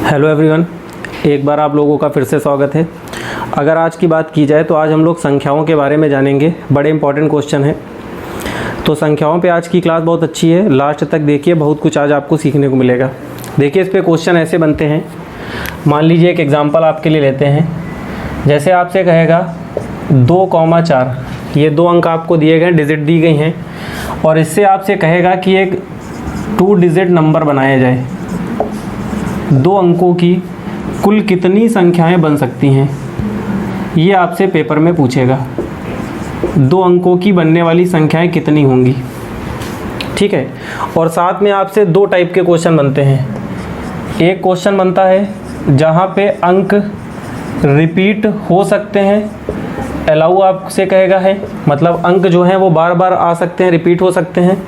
Hello everyone, एक बार आप लोगों का फिर से स्वागत है। अगर आज की बात की जाए तो आज हम लोग संख्याओं के बारे में जानेंगे। बड़े इंपॉर्टेंट क्वेश्चन है, तो संख्याओं पे आज की क्लास बहुत अच्छी है, लास्ट तक देखिए, बहुत कुछ आज आपको सीखने को मिलेगा। देखिए इस पे क्वेश्चन ऐसे बनते हैं। मान लीजिए एक एग्जांपल आपके लिए लेते हैं। जैसे आपसे कहेगा 2,4, ये दो अंक आपको दिए गए, डिजिट दी गई हैं, और इससे आपसे कहेगा कि एक 2 डिजिट नंबर बनाया जाए। दो अंकों की कुल कितनी संख्याएं बन सकती हैं, ये आपसे पेपर में पूछेगा। दो अंकों की बनने वाली संख्याएं कितनी होंगी, ठीक है। और साथ में आपसे दो टाइप के क्वेश्चन बनते हैं। एक क्वेश्चन बनता है जहां पे अंक रिपीट हो सकते हैं, अलाउ आपसे कहेगा है, मतलब अंक जो हैं वो बार बार आ सकते हैं, रिपीट हो सकते हैं।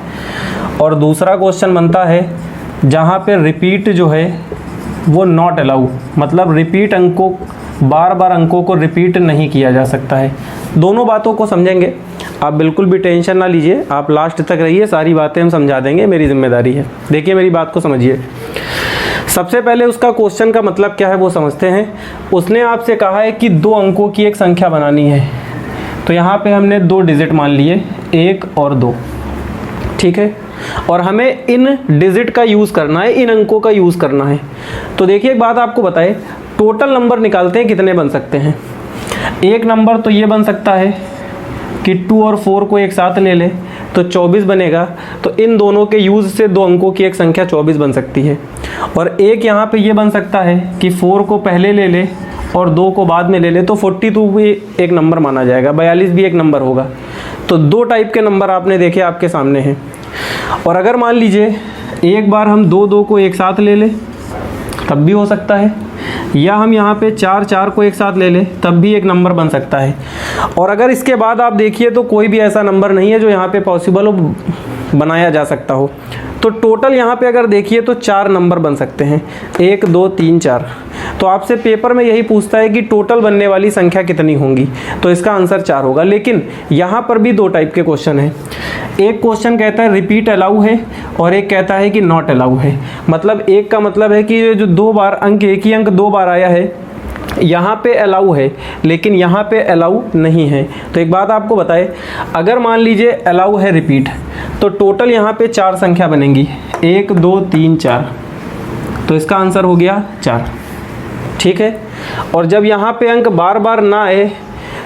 और दूसरा क्वेश्चन बनता है जहां पे रिपीट जो है वो नॉट अलाउ, मतलब रिपीट अंकों, बार बार अंकों को रिपीट नहीं किया जा सकता है। दोनों बातों को समझेंगे, आप बिल्कुल भी टेंशन ना लीजिए, आप लास्ट तक रहिए, सारी बातें हम समझा देंगे, मेरी जिम्मेदारी है। देखिए मेरी बात को समझिए। सबसे पहले उसका क्वेश्चन का मतलब क्या है वो समझते हैं। उसने आपसे कहा है कि दो अंकों की एक संख्या बनानी है, तो यहाँ पे हमने 2 डिजिट मान लिए, 1 और 2, ठीक है। और हमें इन डिजिट का यूज़ करना है, इन अंकों का यूज़ करना है। तो देखिए एक बात आपको बताए, टोटल नंबर निकालते हैं कितने बन सकते हैं। एक नंबर तो ये बन सकता है कि 2 और 4 को एक साथ ले ले तो 24 बनेगा। तो इन दोनों के यूज़ से दो अंकों की एक संख्या 24 बन सकती है। और एक यहाँ पे ये बन सकता है कि 4 को पहले ले ले और 2 को बाद में ले ले, तो 42 भी एक नंबर माना जाएगा, 42 भी एक नंबर होगा। तो दो टाइप के नंबर आपने देखे, आपके सामने हैं। और अगर मान लीजिए एक बार हम 2 को एक साथ ले ले तब भी हो सकता है, या हम यहाँ पे 4 को एक साथ ले ले तब भी एक नंबर बन सकता है। और अगर इसके बाद आप देखिए तो कोई भी ऐसा नंबर नहीं है जो यहाँ पे पॉसिबल हो, बनाया जा सकता हो। तो टोटल यहाँ पे अगर देखिए तो 4 नंबर बन सकते हैं, 1 2 3 4। तो आपसे पेपर में यही पूछता है कि टोटल बनने वाली संख्या कितनी होंगी, तो इसका आंसर 4 होगा। लेकिन यहाँ पर भी दो टाइप के क्वेश्चन हैं। एक क्वेश्चन कहता है रिपीट अलाउ है, और एक कहता है कि नॉट अलाउ है। मतलब एक का मतलब है कि जो 2 बार अंक, एक ही अंक 2 बार आया है, यहाँ पे अलाउ है लेकिन यहाँ पे अलाउ नहीं है। तो एक बात आपको बताए, अगर मान लीजिए अलाउ है रिपीट, तो टोटल यहाँ पे 4 संख्या बनेंगी, 1 2 3 4। तो इसका आंसर हो गया 4, ठीक है। और जब यहाँ पे अंक बार बार ना आए,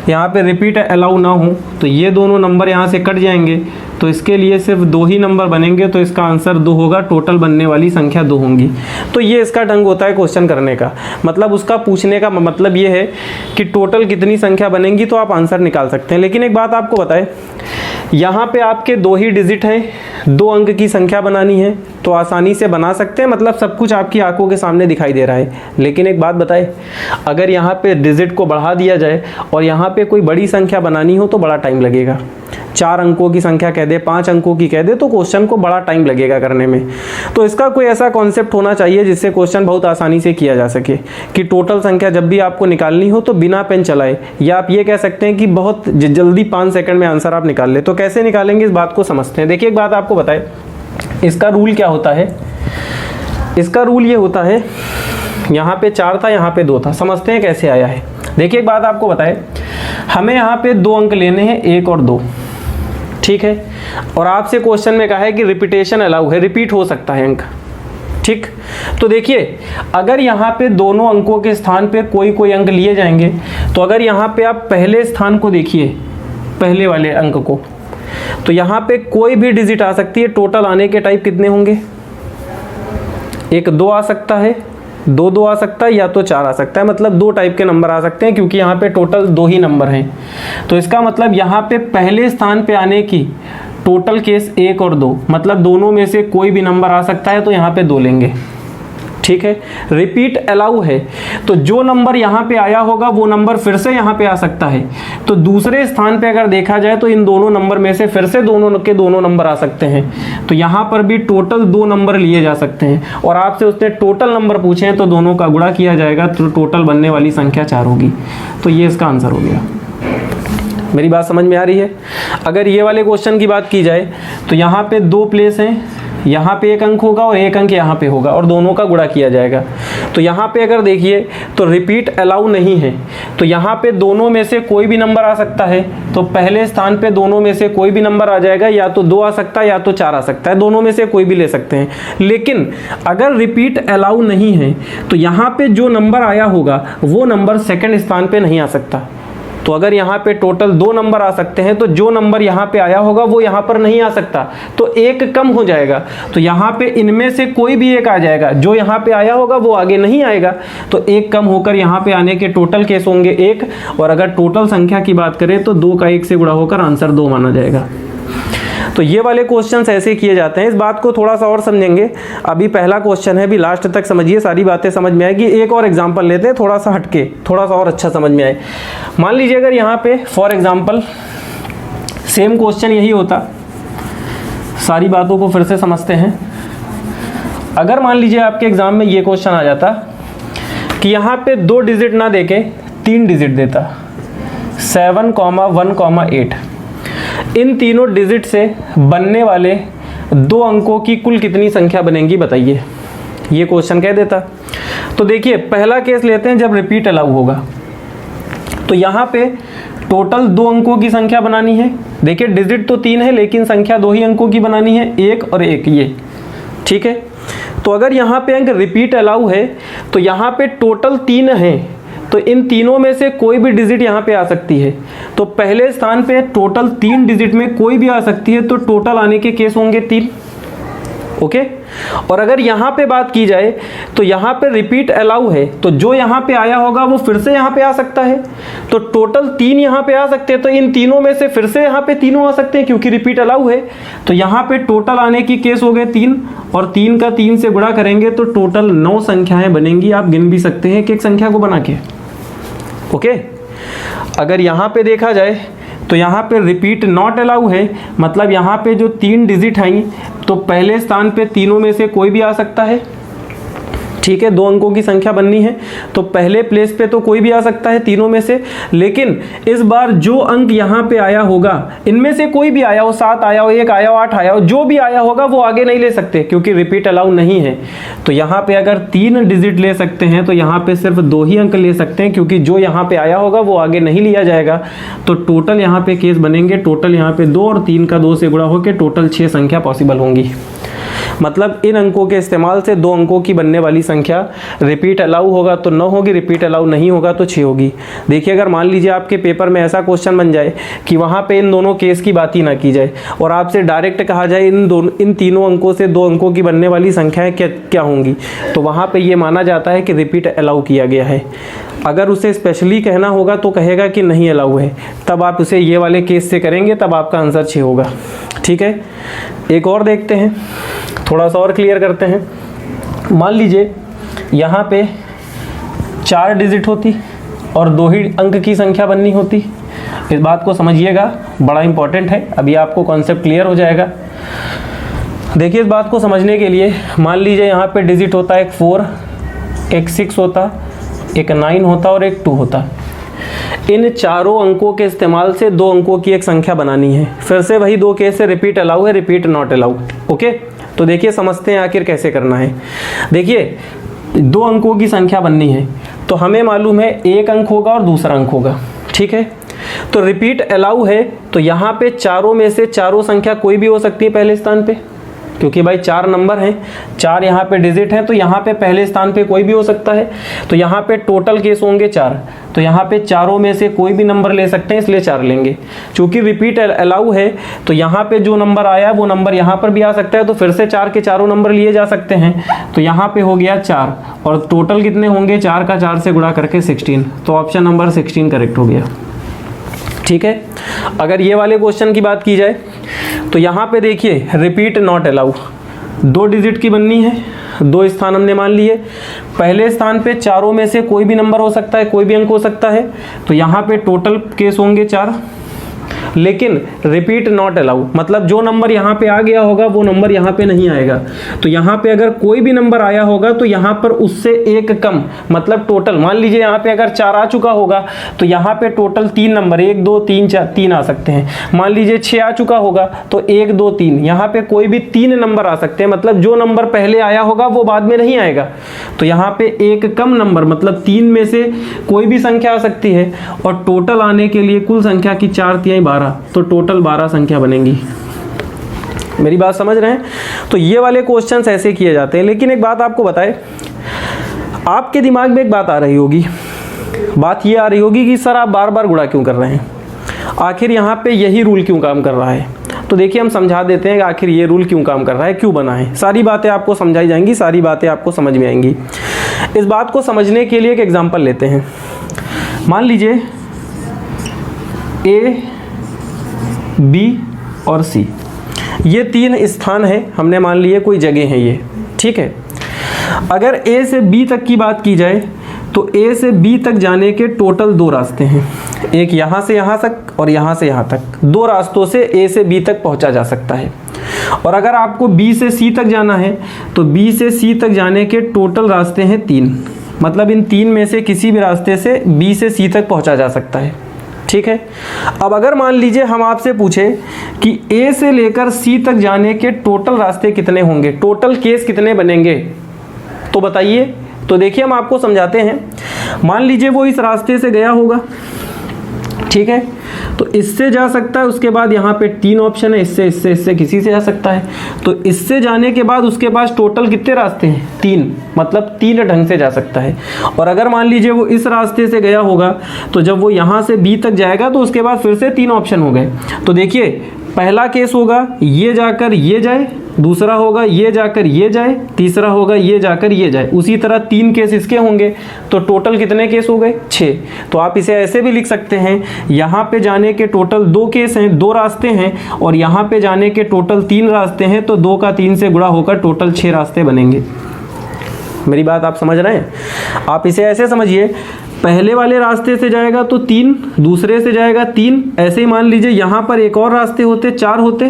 यहाँ पे रिपीट अलाउ ना हो, तो ये दोनों नंबर यहाँ से कट जाएंगे, तो इसके लिए सिर्फ 2 ही नंबर बनेंगे, तो इसका आंसर 2 होगा। टोटल बनने वाली संख्या 2 होंगी। तो ये इसका ढंग होता है क्वेश्चन करने का, मतलब उसका पूछने का मतलब ये है कि टोटल कितनी संख्या बनेंगी, तो आप आंसर निकाल सकते हैं। लेकिन एक बात आपको बताए, यहाँ पे आपके 2 ही डिजिट हैं, 2 अंक की संख्या बनानी है, तो आसानी से बना सकते हैं, मतलब सब कुछ आपकी आंखों के सामने दिखाई दे रहा है। लेकिन एक बात बताए, अगर यहाँ पे डिजिट को बढ़ा दिया जाए और यहाँ पे कोई बड़ी संख्या बनानी हो तो बड़ा टाइम लगेगा। 4 अंकों की संख्या कह दे, 5 अंकों की कह दे, तो क्वेश्चन को बड़ा टाइम लगेगा करने में। तो इसका कोई ऐसा कॉन्सेप्ट होना चाहिए जिससे क्वेश्चन बहुत आसानी से किया जा सके, कि टोटल संख्या जब भी आपको निकालनी हो तो बिना पेन चलाए, या आप ये कह सकते हैं कि बहुत जल्दी 5 सेकंड में आंसर आप निकाल ले। तो कैसे निकालेंगे इस बात को समझते हैं। देखिए एक बात आपको बताए, इसका रूल क्या होता है। इसका रूल ये होता है, यहाँ पे 4 था, यहाँ पे 2 था, समझते हैं कैसे आया है। देखिए एक बात आपको बताए, हमें यहाँ पे 2 अंक लेने हैं, 1 और 2, ठीक है। और आपसे क्वेश्चन में कहा है कि रिपीटेशन अलाउ है, रिपीट हो सकता है अंक, ठीक। तो देखिए अगर यहाँ पे दोनों अंकों के स्थान पे कोई अंक लिए जाएंगे, तो अगर यहाँ पे आप पहले स्थान को देखिए, पहले वाले अंक को, तो यहाँ पे कोई भी डिजिट आ सकती है। टोटल आने के टाइप कितने होंगे, 1 2 आ सकता है, 2 2 आ सकता है, या तो 4 आ सकता है। मतलब 2 टाइप के नंबर आ सकते हैं, क्योंकि यहाँ पे टोटल 2 ही नंबर हैं। तो इसका मतलब यहाँ पे पहले स्थान पे आने की टोटल केस 1 और 2, मतलब दोनों में से कोई भी नंबर आ सकता है, तो यहाँ पे 2 लेंगे, ठीक है। रिपीट अलाउ है, तो जो नंबर यहाँ पे आया होगा वो नंबर फिर से यहाँ पे आ सकता है। तो दूसरे स्थान पे अगर देखा जाए तो इन दोनों नंबर में से फिर से दोनों के दोनों नंबर आ सकते हैं। तो यहाँ पर भी टोटल 2 नंबर लिए जा सकते हैं, और आपसे उसने टोटल नंबर पूछे हैं तो दोनों का गुणा किया जाएगा, तो टोटल बनने वाली संख्या 4 होगी। तो ये इसका आंसर हो गया। मेरी बात समझ में आ रही है। अगर ये वाले क्वेश्चन की बात की जाए तो यहाँ पे 2 प्लेस हैं, यहाँ पे एक अंक होगा और एक अंक यहाँ पे होगा और दोनों का गुणा किया जाएगा। तो यहाँ पे अगर देखिए तो रिपीट अलाउ नहीं है, तो यहाँ पे दोनों में से कोई भी नंबर आ सकता है। तो पहले स्थान पे दोनों में से कोई भी नंबर आ जाएगा, या तो 2 आ सकता है या तो 4 आ सकता है, दोनों में से कोई भी ले सकते हैं। लेकिन अगर रिपीट अलाउ नहीं है तो यहाँ पे जो नंबर आया होगा वो नंबर सेकंड स्थान पे नहीं आ सकता। तो अगर यहाँ पे टोटल 2 नंबर आ सकते हैं तो जो नंबर यहाँ पे आया होगा वो यहाँ पर नहीं आ सकता, तो एक कम हो जाएगा। तो यहाँ पे इनमें से कोई भी एक आ जाएगा, जो यहाँ पे आया होगा वो आगे नहीं आएगा, तो एक कम होकर यहाँ पे आने के टोटल केस होंगे 1। और अगर टोटल संख्या की बात करें तो 2 का 1 से गुणा होकर आंसर 2 माना जाएगा। तो ये वाले क्वेश्चंस ऐसे किए जाते हैं। इस बात को थोड़ा सा और समझेंगे। अभी पहला क्वेश्चन है, अभी लास्ट तक समझिए, सारी बातें समझ में आएगी। एक और एग्जांपल लेते हैं थोड़ा सा हटके, थोड़ा सा और अच्छा समझ में आए। मान लीजिए अगर यहाँ पे फॉर एग्जांपल सेम क्वेश्चन यही होता, सारी बातों को फिर से समझते हैं। अगर मान लीजिए आपके एग्जाम में ये क्वेश्चन आ जाता कि यहाँ पे 2 डिजिट ना देके 3 डिजिट देता, 7, 1, 8, इन तीनों डिजिट से बनने वाले 2 अंकों की कुल कितनी संख्या बनेगी बताइए, ये क्वेश्चन कह देता। तो देखिए पहला केस लेते हैं जब रिपीट अलाउ होगा, तो यहाँ पे टोटल 2 अंकों की संख्या बनानी है। देखिए डिजिट तो 3 है लेकिन संख्या 2 ही अंकों की बनानी है, 1 और 1, ये ठीक है। तो अगर यहाँ पे अंक रिपीट अलाउ है तो यहाँ पे टोटल 3 है, तो इन तीनों में से कोई भी डिजिट यहाँ पे आ सकती है। तो पहले स्थान पे टोटल 3 डिजिट में कोई भी आ सकती है, तो टोटल आने के केस होंगे 3। ओके। और अगर यहाँ पे बात की जाए तो यहाँ पे रिपीट अलाउ है, तो जो यहाँ पे आया होगा वो फिर से यहाँ पे आ सकता है, तो टोटल 3 यहाँ पे आ सकते हैं। तो इन तीनों में से फिर से यहाँ पे तीनों आ सकते हैं क्योंकि रिपीट अलाउ है। तो यहाँ पे टोटल आने की केस हो गए 3, और 3 का 3 से गुणा करेंगे तो टोटल 9 संख्याएं बनेंगी। आप गिन भी सकते हैं एक संख्या को बना के। ओके। अगर यहाँ पे देखा जाए तो यहाँ पे रिपीट नॉट अलाउ है, मतलब यहाँ पे जो 3 डिजिट आई तो पहले स्थान पे तीनों में से कोई भी आ सकता है, ठीक है। 2 अंकों की संख्या बननी है तो पहले प्लेस पे तो कोई भी आ सकता है तीनों में से। लेकिन इस बार जो अंक यहाँ पे आया होगा, इनमें से कोई भी आया हो, 7 आया हो, 1 आया हो, 8 आया हो, जो भी आया होगा वो आगे नहीं ले सकते क्योंकि रिपीट अलाउ नहीं है। तो यहाँ पे अगर 3 डिजिट ले सकते हैं तो यहाँ पे सिर्फ 2 ही अंक ले सकते हैं क्योंकि जो यहाँ पे आया होगा वो आगे नहीं लिया जाएगा। तो टोटल यहाँ पे केस बनेंगे, टोटल यहाँ पे 2 और 3 का 2 से गुणा होकर टोटल 6 संख्या पॉसिबल होंगी। मतलब इन अंकों के इस्तेमाल से 2 अंकों की बनने वाली संख्या रिपीट अलाउ होगा तो 9 होगी, रिपीट अलाउ नहीं होगा तो 6 होगी। देखिए अगर मान लीजिए आपके पेपर में ऐसा क्वेश्चन बन जाए कि वहाँ पे इन दोनों केस की बात ही ना की जाए और आपसे डायरेक्ट कहा जाए इन तीनों अंकों से 2 अंकों की बनने वाली संख्याएं क्या होंगी, तो वहाँ पे ये माना जाता है कि रिपीट अलाउ किया गया है। अगर उसे स्पेशली कहना होगा तो कहेगा कि नहीं अलाउ है, तब आप उसे ये वाले केस से करेंगे, तब आपका आंसर 6 होगा। ठीक है। एक और देखते हैं, थोड़ा सा और क्लियर करते हैं। मान लीजिए यहाँ पे 4 डिजिट होती और 2 ही अंक की संख्या बननी होती। इस बात को समझिएगा, बड़ा इंपॉर्टेंट है, अभी आपको कॉन्सेप्ट क्लियर हो जाएगा। देखिए इस बात को समझने के लिए मान लीजिए यहाँ पे डिजिट होता है एक 4, एक 6 होता, एक 9 होता और एक 2 होता। इन चारों अंकों के इस्तेमाल से 2 अंकों की एक संख्या बनानी है। फिर से वही 2 केस है, रिपीट अलाउ है, रिपीट नॉट अलाउ। ओके। तो देखिए समझते हैं आखिर कैसे करना है। देखिए 2 अंकों की संख्या बननी है तो हमें मालूम है एक अंक होगा और दूसरा अंक होगा, ठीक है। तो रिपीट अलाउ है तो यहाँ पे चारों में से चारों संख्या कोई भी हो सकती है पहले स्थान पे, क्योंकि भाई 4 नंबर हैं, 4 यहाँ पे डिजिट हैं, तो यहाँ पे पहले स्थान पे कोई भी हो सकता है। तो यहाँ पे टोटल केस होंगे 4, तो यहाँ पे चारों में से कोई भी नंबर ले सकते हैं, इसलिए 4 लेंगे। चूंकि रिपीट अलाउ है तो यहाँ पे जो नंबर आया वो नंबर यहाँ पर भी आ सकता है, तो फिर से 4 के चारों नंबर लिए जा सकते हैं। तो यहाँ पे हो गया 4 और टोटल कितने होंगे, 4 का 4 से गुणा करके 16। तो ऑप्शन नंबर 16 करेक्ट हो गया। ठीक है। अगर ये वाले क्वेश्चन की बात की जाए तो यहाँ पे देखिए रिपीट नॉट अलाउ, 2 डिजिट की बननी है, 2 स्थान हमने मान लिए। पहले स्थान पे चारों में से कोई भी नंबर हो सकता है, कोई भी अंक हो सकता है। तो यहाँ पे टोटल केस होंगे 4 लेकिन रिपीट नॉट अलाउ, मतलब जो नंबर यहाँ पे आ गया होगा वो नंबर यहाँ पे नहीं आएगा। तो यहाँ पे अगर कोई भी नंबर आया होगा तो यहाँ पर उससे एक कम, मतलब टोटल मान लीजिए यहाँ पे अगर 4 आ चुका होगा तो यहाँ पे टोटल 3 नंबर 1 2 3 4 3 आ सकते हैं। मान लीजिए 6 आ चुका होगा तो 1 2 3, यहाँ पे कोई भी 3 नंबर आ सकते हैं, मतलब जो नंबर पहले आया होगा वो बाद में नहीं आएगा। तो यहाँ पे एक कम नंबर, मतलब 3 में से कोई भी संख्या आ सकती है, और टोटल आने के लिए कुल संख्या की 4 तिहाई 12, तो टोटल 12 संख्या बनेंगी। मेरी बात समझ रहे हैं? तो ये वाले क्वेश्चंस ऐसे किए जाते हैं। लेकिन एक बात आपको बताए, आपके दिमाग में एक बात आ रही होगी, बात ये आ रही होगी कि सर आप बार बार गुणा क्यों कर रहे हैं, आखिर यहाँ पे यही रूल क्यों काम कर रहा है। तो देखिए हम समझा देते हैं कि आखिर ये रूल क्यों काम कर रहा है, क्यों बना है। सारी बातें आपको समझाई जाएंगी, सारी बातें आपको समझ में आएंगी। इस बात को समझने के लिए एक एग्जांपल लेते हैं। मान लीजिए A, B और C, ये 3 स्थान है, हमने मान लिए कोई जगह है ये, ठीक है। अगर A से B तक की बात की जाए तो A से B तक जाने के टोटल 2 रास्ते हैं, एक यहाँ से यहाँ तक और यहाँ से यहाँ तक। 2 रास्तों से A से B तक पहुँचा जा सकता है। और अगर आपको B से C तक जाना है तो B से C तक जाने के टोटल रास्ते हैं 3, मतलब इन 3 में से किसी भी रास्ते से B से C तक पहुँचा जा सकता है, ठीक है। अब अगर मान लीजिए हम आपसे पूछे कि A से लेकर C तक जाने के टोटल रास्ते कितने होंगे, टोटल केस कितने बनेंगे, तो बताइए। तो देखिए हम आपको समझाते हैं। मान लीजिए वो इस रास्ते से गया होगा, ठीक है, तो इससे जा सकता है, उसके बाद यहाँ पे 3 ऑप्शन है, इससे किसी से जा सकता है। तो इससे जाने के बाद उसके पास टोटल कितने रास्ते हैं, 3, मतलब 3 ढंग से जा सकता है। और अगर मान लीजिए वो इस रास्ते से गया होगा तो जब वो यहाँ से B तक जाएगा तो उसके बाद फिर से 3 ऑप्शन हो गए। तो देखिए पहला केस होगा ये जाकर ये जाए, दूसरा होगा ये जाकर ये जाए, तीसरा होगा ये जाकर ये जाए। उसी तरह 3 केस इसके होंगे, तो टोटल कितने केस हो गए, 6। तो आप इसे ऐसे भी लिख सकते हैं, यहाँ पे जाने के टोटल 2 केस हैं, 2 रास्ते हैं, और यहाँ पे जाने के टोटल 3 रास्ते हैं, तो 2 का 3 से गुणा होकर टोटल 6 रास्ते बनेंगे। मेरी बात आप समझ रहे हैं? आप इसे ऐसे समझिए, पहले वाले रास्ते से जाएगा तो 3, दूसरे से जाएगा 3, ऐसे ही मान लीजिए यहाँ पर एक और रास्ते होते, 4 होते,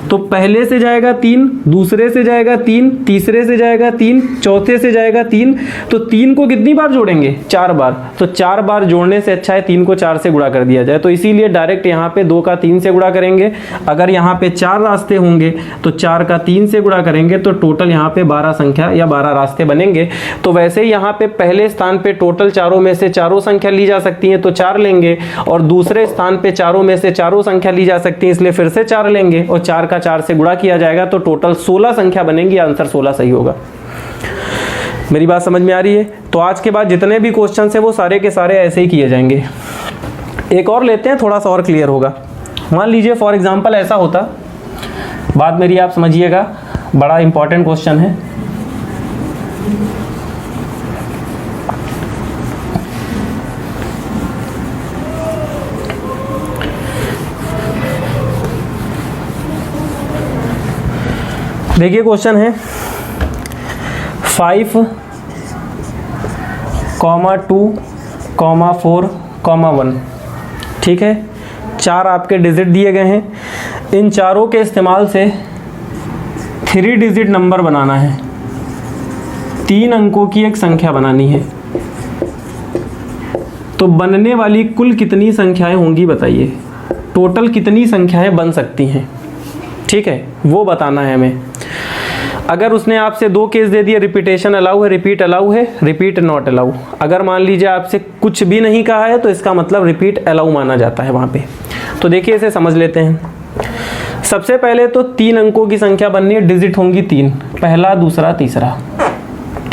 तो पहले से जाएगा 3, दूसरे से जाएगा 3, तीसरे से जाएगा 3, चौथे से जाएगा 3, तो 3 को कितनी बार जोड़ेंगे, 4 बार। तो 4 बार जोड़ने से अच्छा है 3 को 4 से गुणा कर दिया जाए। तो इसीलिए डायरेक्ट यहाँ पे 2 का 3 से गुणा करेंगे। अगर यहाँ पे 4 रास्ते होंगे तो 4 का 3 से गुणा करेंगे, तो टोटल यहाँ पे 12 संख्या या 12 रास्ते बनेंगे। तो वैसे ही यहाँ पे पहले स्थान पे टोटल चारों में से चारों संख्या ली जा सकती है, तो 4 लेंगे, और दूसरे स्थान पे चारों में से चारों संख्या ली जा सकती है, इसलिए फिर से 4 लेंगे, और 4 का 4 से गुणा किया जाएगा, तो टोटल 16 संख्या बनेगी। आंसर 16 सही होगा। मेरी बात समझ में आ रही है? तो आज के बाद जितने भी क्वेश्चन है वो सारे के सारे ऐसे ही किए जाएंगे। एक और लेते हैं, थोड़ा सा और क्लियर होगा। मान लीजिए फॉर एग्जांपल ऐसा होता, बात मेरी आप समझिएगा, बड़ा इंपॉर्टेंट क्वेश्चन है। देखिए क्वेश्चन है 5, 2, 4, 1, ठीक है। 4 आपके डिजिट दिए गए हैं, इन चारों के इस्तेमाल से 3 डिजिट नंबर बनाना है, 3 अंकों की एक संख्या बनानी है। तो बनने वाली कुल कितनी संख्याएं होंगी बताइए, टोटल कितनी संख्याएं बन सकती हैं, ठीक है, वो बताना है हमें। अगर उसने आपसे 2 केस दे दिए, रिपीटेशन अलाउ है, रिपीट अलाउ है, रिपीट नॉट अलाउ। अगर मान लीजिए आपसे कुछ भी नहीं कहा है तो इसका मतलब रिपीट अलाउ माना जाता है वहाँ पे। तो देखिए इसे समझ लेते हैं। सबसे पहले तो 3 अंकों की संख्या बननी है, डिजिट होंगी 3, पहला, दूसरा, तीसरा,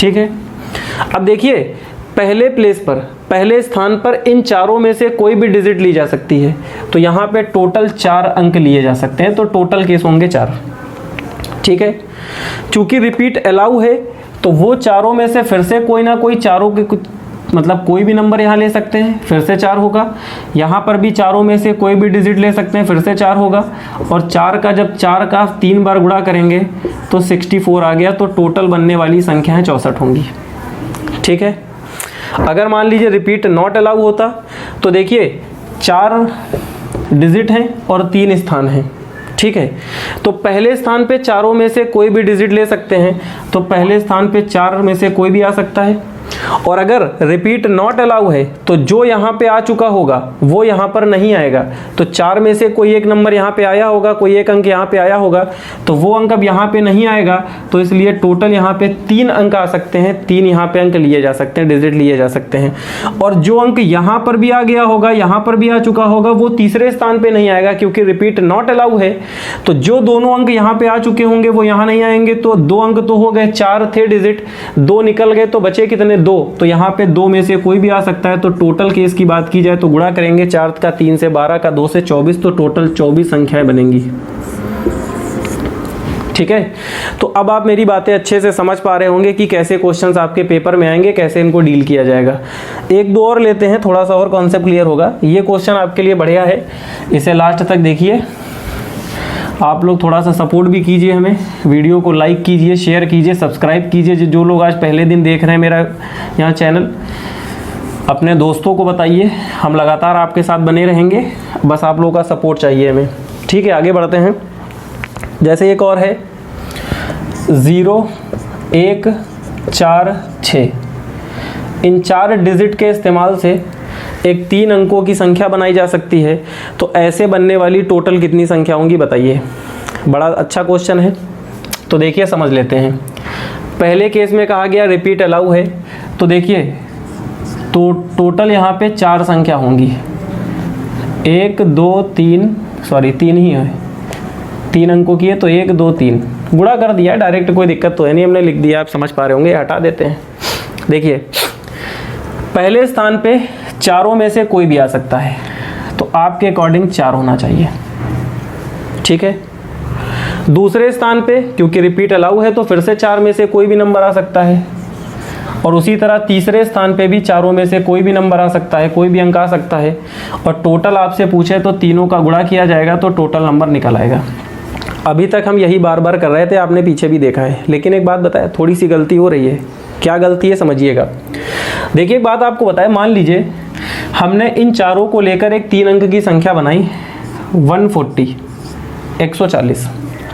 ठीक है। अब देखिए पहले प्लेस पर, पहले स्थान पर इन चारों में से कोई भी डिजिट ली जा सकती है, तो यहाँ पे टोटल 4 अंक लिए जा सकते हैं, तो टोटल केस होंगे 4, ठीक है। चूंकि रिपीट अलाउ है तो वो चारों में से फिर से कोई ना कोई, चारों के कुछ मतलब कोई भी नंबर यहाँ ले सकते हैं, फिर से 4 होगा। यहाँ पर भी चारों में से कोई भी डिजिट ले सकते हैं, फिर से 4 होगा। और 4 का जब 4 का 3 बार गुणा करेंगे तो 64 आ गया, तो टोटल बनने वाली संख्याएं 64 होंगी, ठीक है। अगर मान लीजिए रिपीट नॉट अलाउ होता तो देखिए 4 डिजिट हैं और 3 स्थान हैं, ठीक है। तो पहले स्थान पे चारों में से कोई भी डिजिट ले सकते हैं, तो पहले स्थान पे 4 में से कोई भी आ सकता है। और अगर रिपीट नॉट अलाउ है तो जो यहाँ पे आ चुका होगा वो यहाँ पर नहीं आएगा। तो 4 में से कोई एक नंबर यहाँ पे आया होगा, कोई एक अंक यहाँ पे आया होगा, तो वो अंक अब यहाँ पे नहीं आएगा। तो इसलिए टोटल यहाँ पे 3 अंक आ सकते हैं, 3 यहाँ पे अंक लिए जा सकते हैं, डिजिट लिए जा सकते हैं। और जो अंक यहाँ पर भी आ गया होगा, यहाँ पर भी आ चुका होगा, वो तीसरे स्थान पे नहीं आएगा क्योंकि रिपीट नॉट अलाउ है। तो जो दोनों अंक यहाँ पे आ चुके होंगे वो यहाँ नहीं आएंगे। तो 2 अंक तो हो गए, 4 थे डिजिट, 2 निकल गए, तो बचे कितने? 2। तो यहाँ पे 2 में से कोई भी आ सकता है। तो टोटल केस की बात की जाए तो गुणा करेंगे 4 का 3 से, 12 का 2 से 24, तो टोटल 24 संख्याएं बनेंगी, ठीक है। तो अब आप मेरी बातें अच्छे से समझ पा रहे होंगे कि कैसे क्वेश्चंस आपके पेपर में आएंगे, कैसे इनको डील किया जाएगा। 1-2 और लेते हैं, थोड़ा सा और कॉन्सेप्ट क्लियर होगा। ये क्वेश्चन आपके लिए बढ़िया है, इसे लास्ट तक देखिए। आप लोग थोड़ा सा सपोर्ट भी कीजिए हमें, वीडियो को लाइक कीजिए, शेयर कीजिए, सब्सक्राइब कीजिए। जो लोग आज पहले दिन देख रहे हैं मेरा यहाँ चैनल, अपने दोस्तों को बताइए। हम लगातार आपके साथ बने रहेंगे, बस आप लोगों का सपोर्ट चाहिए हमें, ठीक है। आगे बढ़ते हैं। जैसे एक और है 0, 1, 4, 6। इन 4 डिजिट के इस्तेमाल से एक 3 अंकों की संख्या बनाई जा सकती है। तो ऐसे बनने वाली टोटल कितनी संख्या होंगी बताइए। बड़ा अच्छा क्वेश्चन है, तो देखिए समझ लेते हैं। पहले केस में कहा गया रिपीट अलाउ है, तो देखिए तो टोटल यहाँ पे 4 संख्या होंगी। 1, 2, 3, सॉरी 3 ही है, 3 अंकों की है, तो 1, 2, 3 गुणा कर दिया डायरेक्ट, कोई दिक्कत तो है नहीं, हमने लिख दिया, आप समझ पा रहे होंगे। हटा देते हैं। देखिए पहले स्थान पे चारों में से कोई भी आ सकता है, तो आपके अकॉर्डिंग 4 होना चाहिए, ठीक है। दूसरे स्थान पे क्योंकि रिपीट अलाउ है तो फिर से 4 में से कोई भी नंबर आ सकता है। और उसी तरह तीसरे स्थान पे भी चारों में से कोई भी नंबर आ सकता है, कोई भी अंक आ सकता है। और टोटल आपसे पूछे तो तीनों का गुणा किया जाएगा तो टोटल नंबर निकल आएगा। अभी तक हम यही बार बार कर रहे थे, आपने पीछे भी देखा है। लेकिन एक बात बताया, थोड़ी सी गलती हो रही है। क्या गलती है समझिएगा। देखिए एक बात आपको बताए, मान लीजिए हमने इन चारों को लेकर एक 3 अंक की संख्या बनाई, 140, 140।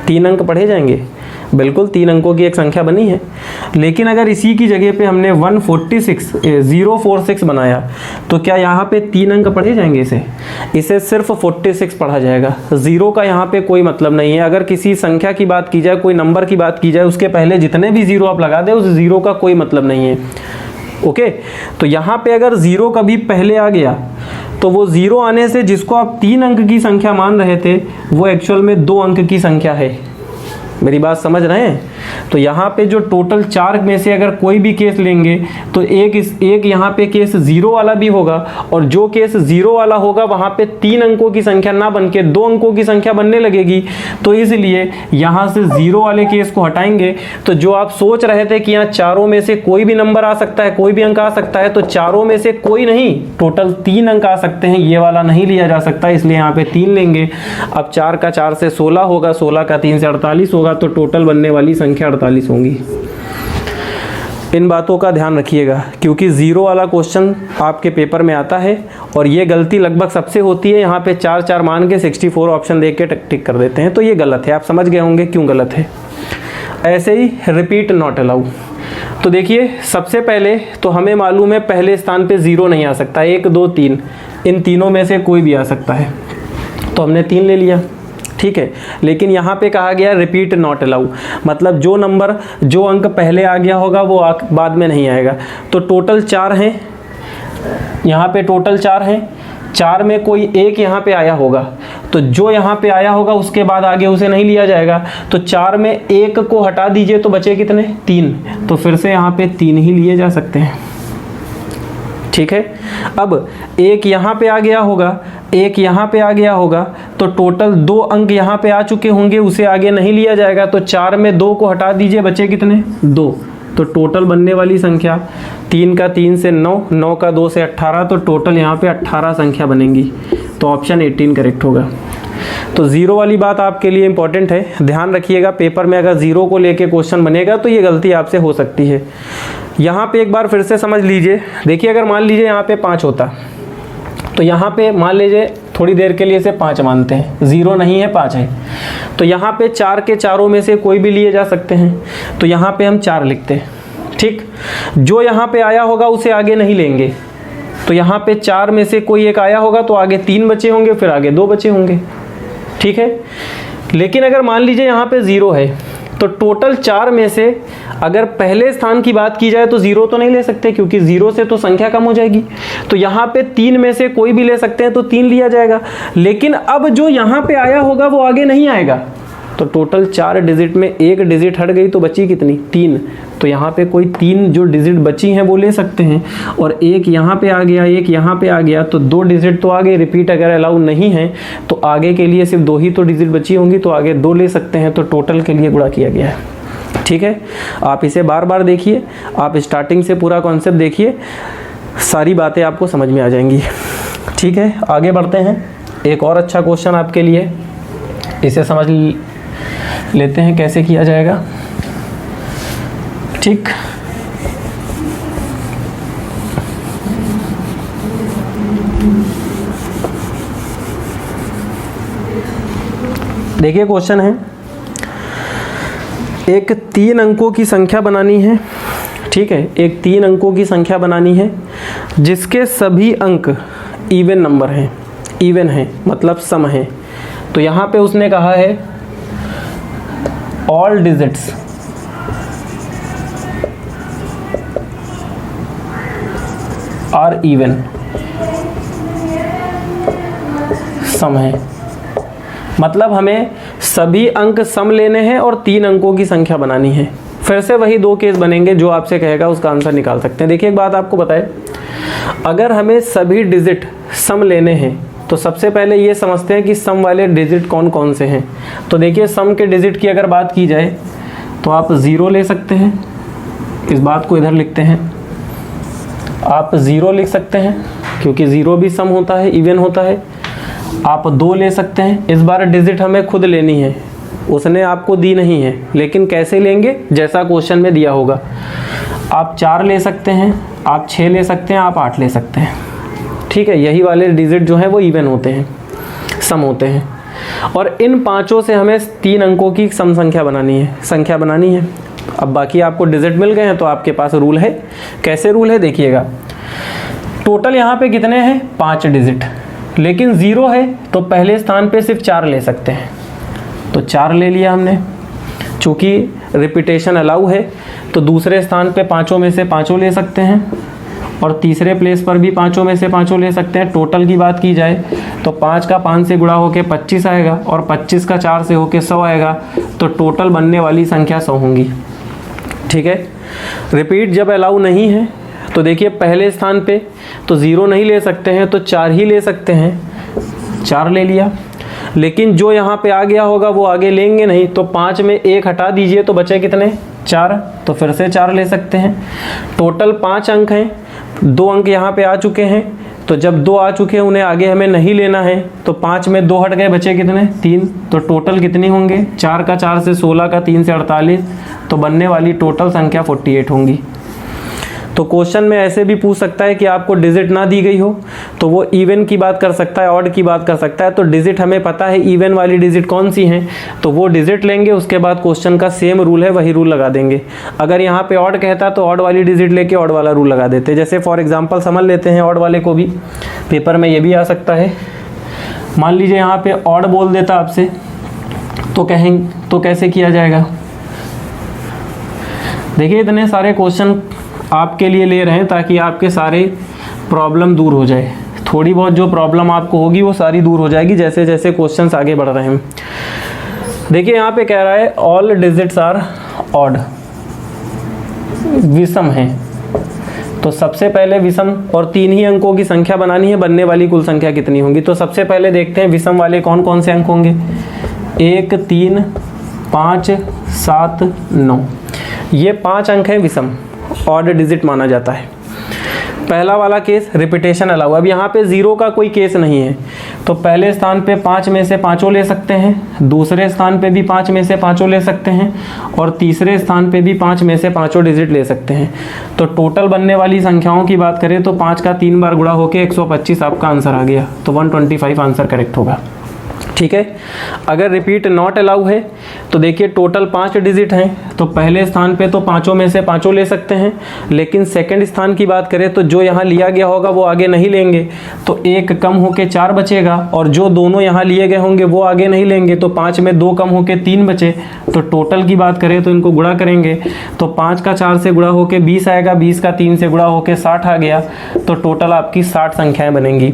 3 अंक पढ़े जाएंगे, बिल्कुल 3 अंकों की एक संख्या बनी है। लेकिन अगर इसी की जगह पे हमने 046 बनाया, तो क्या यहाँ पे 3 अंक पढ़े जाएंगे? इसे सिर्फ 46 पढ़ा जाएगा। 0 का यहाँ पे कोई मतलब नहीं है। अगर किसी संख्या की बात की जाए, कोई नंबर की बात की जाए, उसके पहले जितने भी 0 आप लगा दें, उस 0 का कोई मतलब नहीं है, ओके। तो यहाँ पे अगर 0 कभी पहले आ गया तो वो 0 आने से जिसको आप 3 अंक की संख्या मान रहे थे वो एक्चुअल में 2 अंक की संख्या है। मेरी बात समझ रहे हैं? तो यहाँ पे जो टोटल 4 में से अगर कोई भी केस लेंगे तो एक यहाँ पे केस 0 वाला भी होगा, और जो केस 0 वाला होगा वहाँ पे 3 अंकों की संख्या ना बन के 2 अंकों की संख्या बनने लगेगी। तो इसलिए यहाँ से 0 वाले केस को हटाएंगे। तो जो आप सोच रहे थे कि यहाँ चारों में से कोई भी नंबर आ सकता है, कोई भी अंक आ सकता है, तो चारों में से कोई नहीं, टोटल 3 अंक आ सकते हैं। ये वाला नहीं लिया जा सकता, इसलिए यहाँ पे 3 लेंगे। अब 4 का 4 से 16 होगा, 16 का 3 से 48 होगा, तो टोटल बनने वाली संख्या 48 होंगी। इन बातों का ध्यान रखिएगा क्योंकि 0 वाला क्वेश्चन आपके पेपर में आता है और ये गलती लगभग सबसे होती है। यहाँ पे 4 मान के 64 ऑप्शन देख के टिक कर देते हैं, तो ये गलत है। आप समझ गए होंगे क्यों गलत है। ऐसे ही रिपीट नॉट अलाउ। तो देखिए सबसे पहले तो हमें मालूम है पहले स्थान पे 0 नहीं आ सकता, 1, 2, 3 इन तीनों में से कोई भी आ सकता है, तो हमने 3 ले लिया, ठीक है। लेकिन यहाँ पे कहा गया रिपीट नॉट अलाउ, मतलब जो अंक पहले आ गया होगा वो बाद में नहीं आएगा। तो टोटल 4 हैं, यहाँ पे टोटल 4 हैं, 4 में कोई एक यहाँ पे आया होगा, तो जो यहाँ पे आया होगा उसके बाद आगे उसे नहीं लिया जाएगा। तो 4 में 1 को हटा दीजिए तो बचे कितने? 3। तो फिर से यहाँ पे 3 ही लिए जा सकते हैं, ठीक है। अब एक यहाँ पे आ गया होगा, एक यहाँ पे आ गया होगा, तो टोटल 2 अंक यहाँ पे आ चुके होंगे, उसे आगे नहीं लिया जाएगा। तो 4 में 2 को हटा दीजिए, बचे कितने? 2। तो टोटल बनने वाली संख्या 3 का 3 से 9, 9 का 2 से 18, तो टोटल यहाँ पे 18 संख्या बनेंगी। तो ऑप्शन 18 करेक्ट होगा। तो 0 वाली बात आपके लिए इंपॉर्टेंट है, ध्यान रखिएगा। पेपर में अगर 0 को लेके क्वेश्चन बनेगा तो ये गलती आपसे हो सकती है। यहाँ पे एक बार फिर से समझ लीजिए। देखिए अगर मान लीजिए यहाँ पे 5 होता, तो यहाँ पे मान लीजिए थोड़ी देर के लिए इसे 5 मानते हैं, 0 नहीं है 5 है। तो यहाँ पे 4 के चारों में से कोई भी लिए जा सकते हैं, तो यहाँ पे हम 4 लिखते हैं। ठीक, जो यहाँ पे आया होगा उसे आगे नहीं लेंगे, तो यहाँ पे 4 में से कोई एक आया होगा तो आगे 3 बचे होंगे, फिर आगे 2 बचे होंगे। ठीक है, लेकिन अगर मान लीजिए यहाँ पे 0 है तो टोटल 4 में से अगर पहले स्थान की बात की जाए तो 0 तो नहीं ले सकते, क्योंकि 0 से तो संख्या कम हो जाएगी। तो यहाँ पे 3 में से कोई भी ले सकते हैं तो 3 लिया जाएगा, लेकिन अब जो यहाँ पे आया होगा वो आगे नहीं आएगा। तो टोटल 4 डिजिट में 1 डिजिट हट गई तो बची कितनी, 3। तो यहाँ पे कोई 3 जो डिजिट बची हैं वो ले सकते हैं, और एक यहाँ पे आ गया, एक यहाँ पे आ गया, तो 2 डिजिट तो आगे रिपीट अगर अलाउ नहीं है तो आगे के लिए सिर्फ 2 ही तो डिजिट बची होंगी, तो आगे 2 ले सकते हैं। तो टोटल के लिए गुणा किया गया है। ठीक है, आप इसे बार बार देखिए, आप स्टार्टिंग से पूरा कॉन्सेप्ट देखिए, सारी बातें आपको समझ में आ जाएंगी। ठीक है, आगे बढ़ते हैं। एक और अच्छा क्वेश्चन आपके लिए, इसे समझ लेते हैं कैसे किया जाएगा। ठीक, देखिए क्वेश्चन है, एक 3 अंकों की संख्या बनानी है। ठीक है, एक 3 अंकों की संख्या बनानी है जिसके सभी अंक इवन नंबर हैं, इवन है मतलब सम है। तो यहाँ पे उसने कहा है ऑल डिजिट्स आर इवन, सम है, मतलब हमें सभी अंक सम लेने हैं और 3 अंकों की संख्या बनानी है। फिर से वही 2 केस बनेंगे, जो आपसे कहेगा उसका आंसर निकाल सकते हैं। देखिए एक बात आपको बताए, अगर हमें सभी डिजिट सम लेने हैं तो सबसे पहले ये समझते हैं कि सम वाले डिजिट कौन कौन से हैं। तो देखिए सम के डिजिट की अगर बात की जाए तो आप 0 ले सकते हैं, इस बात को इधर लिखते हैं, आप 0 लिख सकते हैं क्योंकि 0 भी सम होता है, इवन होता है। आप 2 ले सकते हैं, इस बार डिजिट हमें खुद लेनी है, उसने आपको दी नहीं है, लेकिन कैसे लेंगे जैसा क्वेश्चन में दिया होगा। आप 4 ले सकते हैं, आप 6 ले सकते हैं, आप 8 ले सकते हैं। ठीक है, यही वाले डिजिट जो हैं वो इवन होते हैं, सम होते हैं, और इन 5 से हमें 3 अंकों की सम संख्या बनानी है। अब बाकी आपको डिजिट मिल गए हैं तो आपके पास रूल है। कैसे रूल है देखिएगा, टोटल यहाँ पे कितने हैं 5 डिजिट, लेकिन 0 है तो पहले स्थान पे सिर्फ 4 ले सकते हैं, तो 4 ले लिया हमने। चूँकि रिपीटेशन अलाउ है तो दूसरे स्थान पे 5 में से 5 ले सकते हैं, और तीसरे प्लेस पर भी 5 में से 5 ले सकते हैं। टोटल की बात की जाए तो 5 का 5 से गुणा होके 25 आएगा, और 25 का 4 से होके 100 आएगा, तो टोटल बनने वाली संख्या 100 होंगी। ठीक है, रिपीट जब अलाउ नहीं है तो देखिए पहले स्थान पे तो 0 नहीं ले सकते हैं, तो 4 ही ले सकते हैं, 4 ले लिया। लेकिन जो यहाँ पे आ गया होगा वो आगे लेंगे नहीं, तो 5 में 1 हटा दीजिए तो बचे कितने 4, तो फिर से 4 ले सकते हैं। टोटल 5 अंक हैं, 2 अंक यहाँ पे आ चुके हैं, तो जब 2 आ चुके हैं उन्हें आगे हमें नहीं लेना है, तो 5 में 2 हट गए, बचे कितने 3, तो टोटल कितनी होंगे 4 का 4 से 16 का 3 से 48, तो बनने वाली टोटल संख्या 48 होंगी। तो क्वेश्चन में ऐसे भी पूछ सकता है कि आपको डिजिट ना दी गई हो तो वो इवन की बात कर सकता है, ऑड की बात कर सकता है। तो डिजिट हमें पता है इवन वाली डिजिट कौन सी हैं, तो वो डिजिट लेंगे, उसके बाद क्वेश्चन का सेम रूल है वही रूल लगा देंगे। अगर यहाँ पे ऑड कहता तो ऑड वाली डिजिट लेके ऑड वाला रूल लगा देते। जैसे फॉर एग्जाम्पल समझ लेते हैं, ऑड वाले को भी पेपर में ये भी आ सकता है। मान लीजिए यहाँ पे ऑड बोल देता आपसे, तो तो कैसे किया जाएगा। देखिए इतने सारे क्वेश्चन आपके लिए ले रहे हैं ताकि आपके सारे प्रॉब्लम दूर हो जाए। थोड़ी बहुत जो प्रॉब्लम आपको होगी वो सारी दूर हो जाएगी जैसे जैसे क्वेश्चंस आगे बढ़ रहे हैं। देखिए यहाँ पे कह रहा है ऑल डिजिट्स आर ऑड, विषम है। तो सबसे पहले विषम और 3 ही अंकों की संख्या बनानी है, बनने वाली कुल संख्या कितनी होगी। तो सबसे पहले देखते हैं विषम वाले कौन कौन से अंक होंगे। 1, 3, 5, 7, 9, ये 5 अंक हैं विषम, ऑड डिजिट माना जाता है। पहला वाला केस रिपीटेशन अलाउ। अब यहाँ पे 0 का कोई केस नहीं है, तो पहले स्थान पे 5 में से पाँचों ले सकते हैं, दूसरे स्थान पे भी 5 में से पाँचों ले सकते हैं, और तीसरे स्थान पे भी 5 में से पाँचों डिजिट ले सकते हैं। तो टोटल बनने वाली संख्याओं की बात करें तो 5 का 3 बार गुणा होकर 125 आपका आंसर आ गया, तो 125 आंसर करेक्ट होगा। ठीक है। अगर रिपीट नॉट अलाउ है तो देखिए टोटल 5 डिजिट हैं, तो पहले स्थान पे तो पाँचों में से पाँचों ले सकते हैं, लेकिन सेकंड स्थान की बात करें तो जो यहाँ लिया गया होगा वो आगे नहीं लेंगे, तो 1 कम होके 4 बचेगा, और जो दोनों यहाँ लिए गए होंगे वो आगे नहीं लेंगे, तो 5 में 2 कम होके 3 बचे। तो टोटल की बात करें तो इनको गुणा करेंगे तो 5 का 4 से गुणा होके 20 आएगा, 20 का 3 से गुणा होके 60 आ गया, तो टोटल आपकी 60 संख्याएं बनेंगी।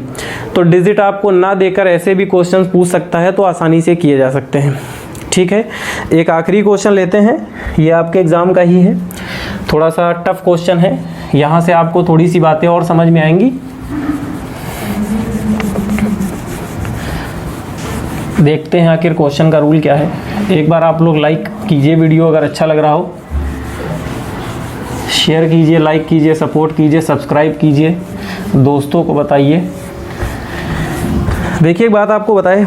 तो डिजिट आपको ना देकर ऐसे भी क्वेश्चन पूछ सकता है, तो आसानी से किए जा सकते हैं। ठीक है। एक आखिरी क्वेश्चन लेते हैं, ये आपके एग्जाम का ही है, थोड़ा सा टफ क्वेश्चन है, यहाँ से आपको थोड़ी सी बातें और समझ में आएंगी। देखते हैं आखिर क्वेश्चन का रूल क्या है। एक बार आप लोग लाइक कीजिए वीडियो अगर अच्छा लग रहा हो, शेयर कीजिए, लाइक कीजिए, सपोर्ट कीजिए, सब्सक्राइब कीजिए, दोस्तों को बताइए। देखिए एक बात आपको बताए,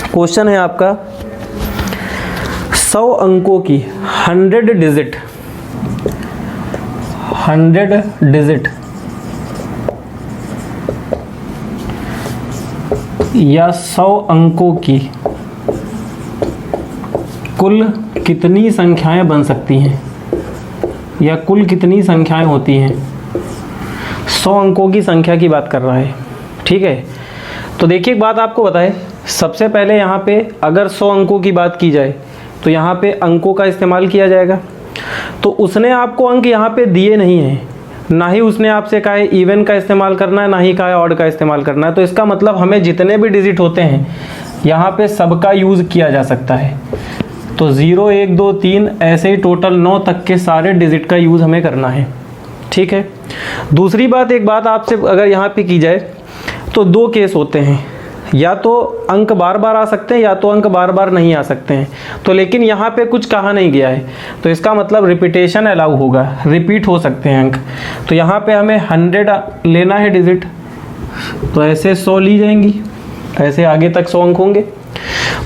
क्वेश्चन है आपका 100 अंकों की 100 डिजिट या 100 अंकों की कुल कितनी संख्याएं बन सकती हैं, या कुल कितनी संख्याएं होती हैं। 100 अंकों की संख्या की बात कर रहा है। ठीक है। तो देखिए एक बात आपको बताए, सबसे पहले यहाँ पे अगर 100 अंकों की बात की जाए तो यहाँ पे अंकों का इस्तेमाल किया जाएगा। तो उसने आपको अंक यहाँ पे दिए नहीं हैं, ना ही उसने आपसे कहा है इवन का इस्तेमाल करना है, ना ही कहा है ऑड का इस्तेमाल करना है। तो इसका मतलब हमें जितने भी डिजिट होते हैं यहाँ पे सबका यूज़ किया जा सकता है। तो 0 1 2 3 ऐसे ही टोटल 9 तक के सारे डिजिट का यूज़ हमें करना है। ठीक है। दूसरी बात, एक बात आपसे अगर यहाँ पे की जाए तो 2 केस होते हैं, या तो अंक बार बार आ सकते हैं या तो अंक बार बार नहीं आ सकते हैं। तो लेकिन यहाँ पे कुछ कहा नहीं गया है, तो इसका मतलब रिपीटेशन अलाउ होगा, रिपीट हो सकते हैं अंक। तो यहाँ पे हमें 100 लेना है डिजिट, तो ऐसे 100 ली जाएंगी, ऐसे आगे तक 100 अंक होंगे।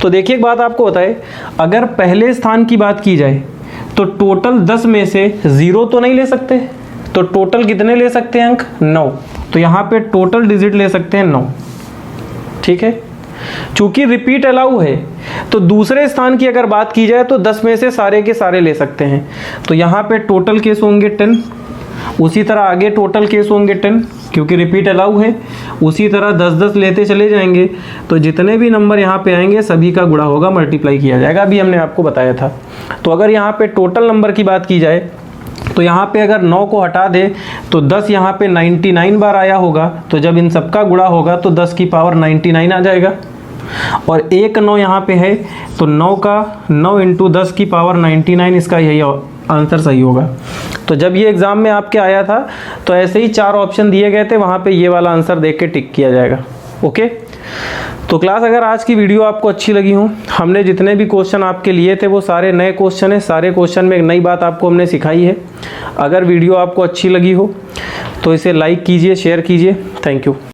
तो देखिए एक बात आपको बताए, अगर पहले स्थान की बात की जाए तो टोटल 10 में से 0 तो नहीं ले सकते, तो टोटल कितने ले सकते हैं अंक, 9। तो यहाँ पे टोटल डिजिट ले सकते हैं 9। ठीक है। चूंकि रिपीट अलाउ है तो दूसरे स्थान की अगर बात की जाए तो 10 में से सारे के सारे ले सकते हैं, तो यहाँ पे टोटल केस होंगे 10। उसी तरह आगे टोटल केस होंगे 10, क्योंकि रिपीट अलाउ है। उसी तरह 10-10 लेते चले जाएंगे, तो जितने भी नंबर यहाँ पे आएंगे सभी का गुणा होगा, मल्टीप्लाई किया जाएगा, अभी हमने आपको बताया था। तो अगर यहाँ पे टोटल नंबर की बात की जाए तो यहाँ पे अगर 9 को हटा दे तो 10 यहाँ पे 99 बार आया होगा, तो जब इन सबका गुणा होगा तो 10 की पावर 99 आ जाएगा, और एक 9 यहाँ पे है तो 9 का 9 इंटू 10 की पावर 99, इसका यही आंसर सही होगा। तो जब ये एग्ज़ाम में आपके आया था तो ऐसे ही 4 ऑप्शन दिए गए थे, वहाँ पे ये वाला आंसर देख के टिक किया जाएगा। ओके। तो क्लास अगर आज की वीडियो आपको अच्छी लगी हो, हमने जितने भी क्वेश्चन आपके लिए थे वो सारे नए क्वेश्चन हैं, सारे क्वेश्चन में एक नई बात आपको हमने सिखाई है। अगर वीडियो आपको अच्छी लगी हो तो इसे लाइक कीजिए, शेयर कीजिए। Thank you.